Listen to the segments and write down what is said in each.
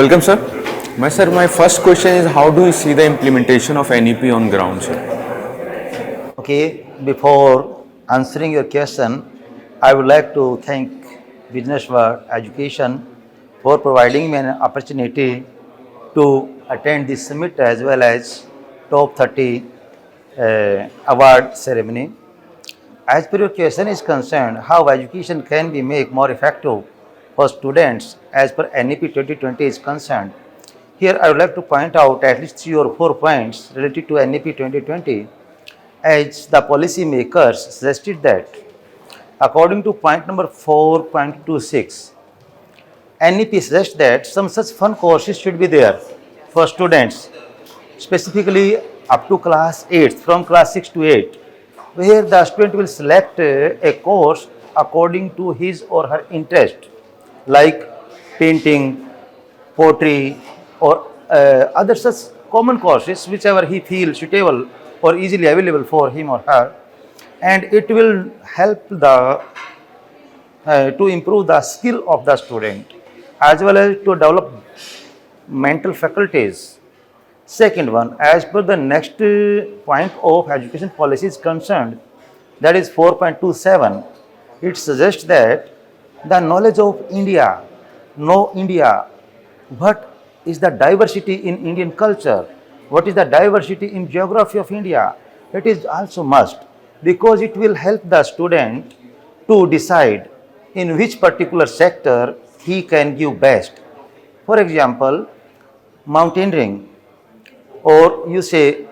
Welcome, sir. My first question is, how do you see the implementation of NEP on ground, sir? Okay, before answering your question, I would like to thank Business World Education for providing me an opportunity to attend this summit as well as top 30 award ceremony. As per your question is concerned, how education can be made more effective for students as per NEP 2020 is concerned. Here I would like to point out at least 3 or 4 points related to NEP 2020, as the policy makers suggested that according to point number 4.26, NEP suggests that some such fun courses should be there for students, specifically up to class 8, from class 6 to 8, where the student will select a course according to his or her interest, like painting, poetry, or other such common courses, whichever he feels suitable or easily available for him or her, and it will help to improve the skill of the student as well as to develop mental faculties. Second one, as per the next point of education policy is concerned, that is 4.27, it suggests that the knowledge of India, know India, what is the diversity in Indian culture, what is the diversity in geography of India, it is also must, because it will help the student to decide in which particular sector he can give best. For example, mountaineering, or you say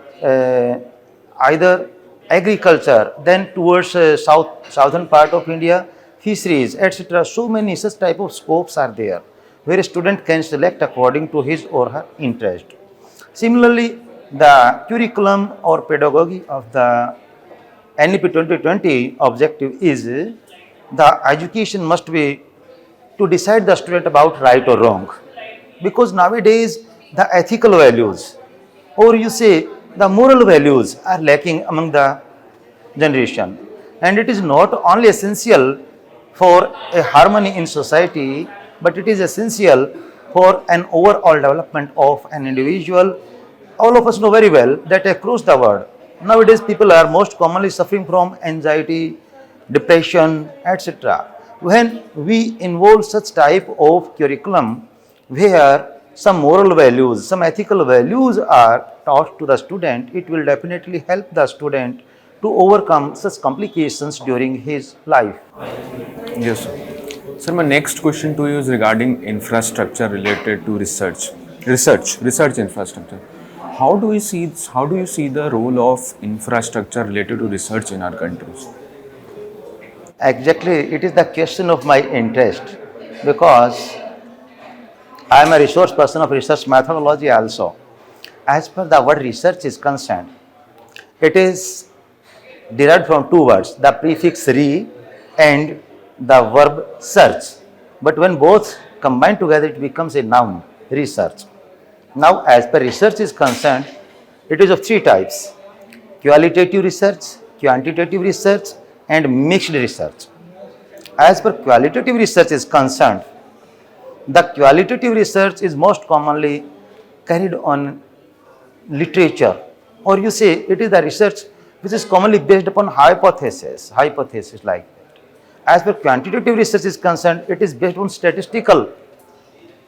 either agriculture, then towards southern part of India, fisheries, etc. So many such type of scopes are there, where a student can select according to his or her interest. Similarly, the curriculum or pedagogy of the NEP 2020 objective is the education must be to decide the student about right or wrong, because nowadays the ethical values, or you say the moral values, are lacking among the generation, and it is not only essential for a harmony in society, but it is essential for an overall development of an individual. All of us know very well that across the world nowadays people are most commonly suffering from anxiety, depression, etc. When we involve such type of curriculum where some moral values, some ethical values are taught to the student, it will definitely help the student to overcome such complications during his life. Yes, sir. Sir, my next question to you is regarding infrastructure related to research infrastructure. How do you see the role of infrastructure related to research in our countries? Exactly, it is the question of my interest, because I am a resource person of research methodology also. As per the word research is concerned, it is derived from two words, the prefix re and the verb search. But when both combine together, it becomes a noun, research. Now, as per research is concerned, it is of three types: qualitative research, quantitative research, and mixed research. As per qualitative research is concerned, the qualitative research is most commonly carried on literature, or you say it is the research which is commonly based upon hypothesis like that. As per quantitative research is concerned, it is based on statistical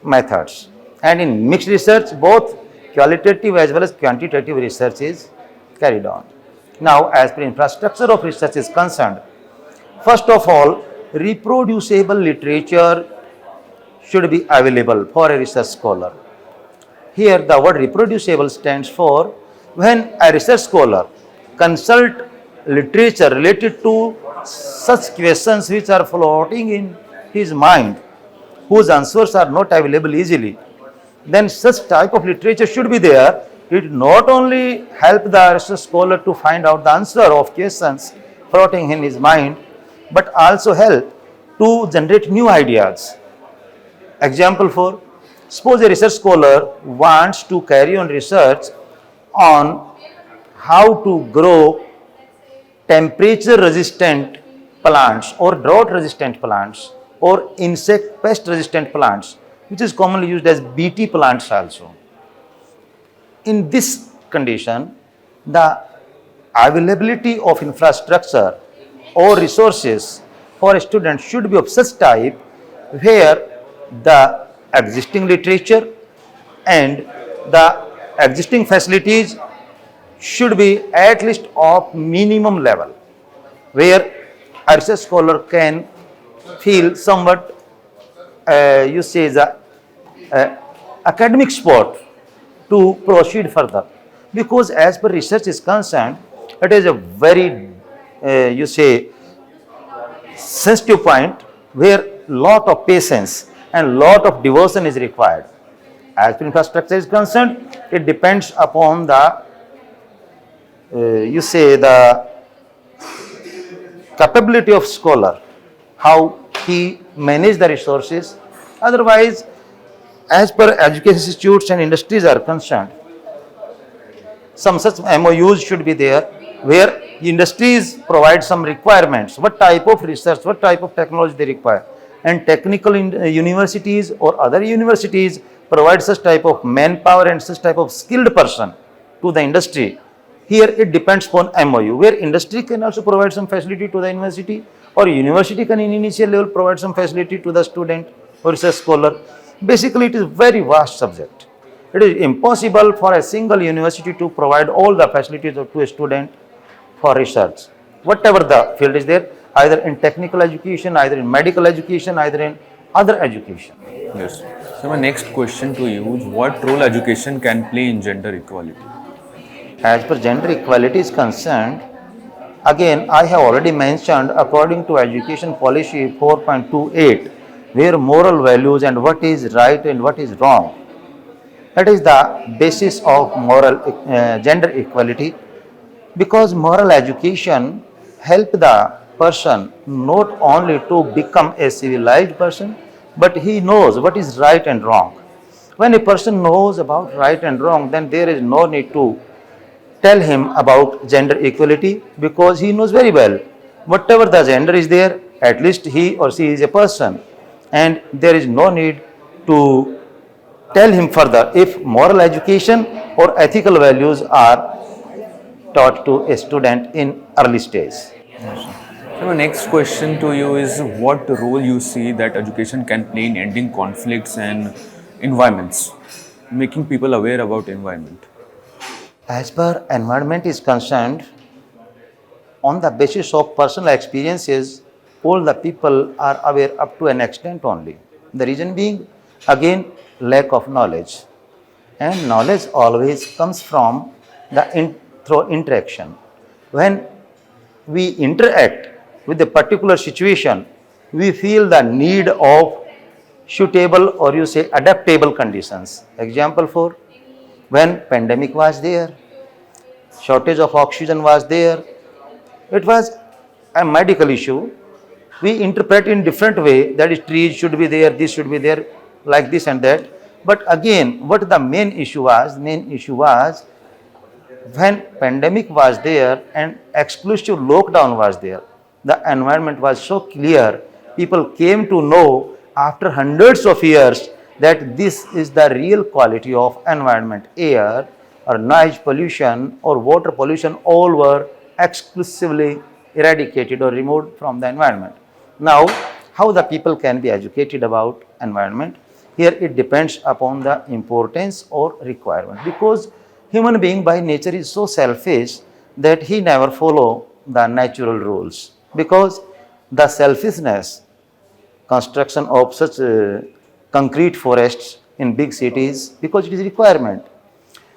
methods, and in mixed research both qualitative as well as quantitative research is carried on. Now, as per infrastructure of research is concerned, first of all, reproducible literature should be available for a research scholar. Here the word reproducible stands for when a research scholar consult literature related to such questions which are floating in his mind, whose answers are not available easily, then such type of literature should be there. It not only help the research scholar to find out the answer of questions floating in his mind, but also help to generate new ideas. Example 4, suppose a research scholar wants to carry on research on how to grow temperature resistant plants or drought resistant plants or insect pest resistant plants. which is commonly used as BT plants also. In this condition, the availability of infrastructure or resources for a student should be of such type where the existing literature and the existing facilities should be at least of minimum level, where a research scholar can feel somewhat, you say, the academic spot to proceed further. Because as per research is concerned, it is a very, you say, sensitive point where lot of patience and lot of devotion is required. As per infrastructure is concerned, it depends upon the, you say, the capability of scholar, how he manage the resources. Otherwise, as per education institutes and industries are concerned, some such MOUs should be there where industries provide some requirements, what type of research, what type of technology they require, and technical universities or other universities provide such type of manpower and such type of skilled person to the industry. Here it depends upon MOU, where industry can also provide some facility to the university, or university can in initial level provide some facility to the student or research scholar. Basically, it is a very vast subject. It is impossible for a single university to provide all the facilities to a student for research. Whatever the field is there, either in technical education, either in medical education, either in other education. Yes. So my next question to you is, what role education can play in gender equality? As per gender equality is concerned, again, I have already mentioned according to Education Policy 4.28, where moral values and what is right and what is wrong, that is the basis of moral gender equality, because moral education help the person not only to become a civilized person, but he knows what is right and wrong. When a person knows about right and wrong, then there is no need to tell him about gender equality, because he knows very well whatever the gender is there, at least he or she is a person, and there is no need to tell him further if moral education or ethical values are taught to a student in early stage. So my next question to you is, what role you see that education can play in ending conflicts and environments, making people aware about environment? As per environment is concerned, on the basis of personal experiences, all the people are aware up to an extent only. The reason being, again, lack of knowledge. And knowledge always comes from the through interaction. When we interact with a particular situation, we feel the need of suitable, or you say adaptable conditions. Example for, when pandemic was there, shortage of oxygen was there, it was a medical issue. We interpret in different way, that is trees should be there, this should be there, like this and that. But again, what the main issue was? The main issue was, when pandemic was there and exclusive lockdown was there, the environment was so clear, people came to know after hundreds of years that this is the real quality of environment. Air or noise pollution or water pollution, all were exclusively eradicated or removed from the environment. Now, how the people can be educated about environment? Here it depends upon the importance or requirement, because human being by nature is so selfish that he never follow the natural rules, because the selfishness, construction of such concrete forests in big cities, because it is requirement,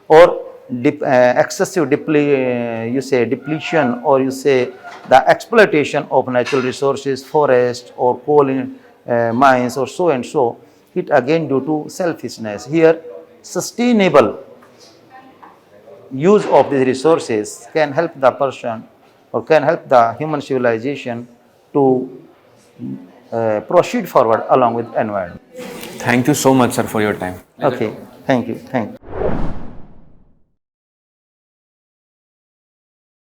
or excessive you say depletion, or you say the exploitation of natural resources, forest or coal mines or so and so, it again due to selfishness. Here sustainable use of these resources can help the person or can help the human civilization to proceed forward along with environment. Thank you so much, sir, for your time. Okay, thank you.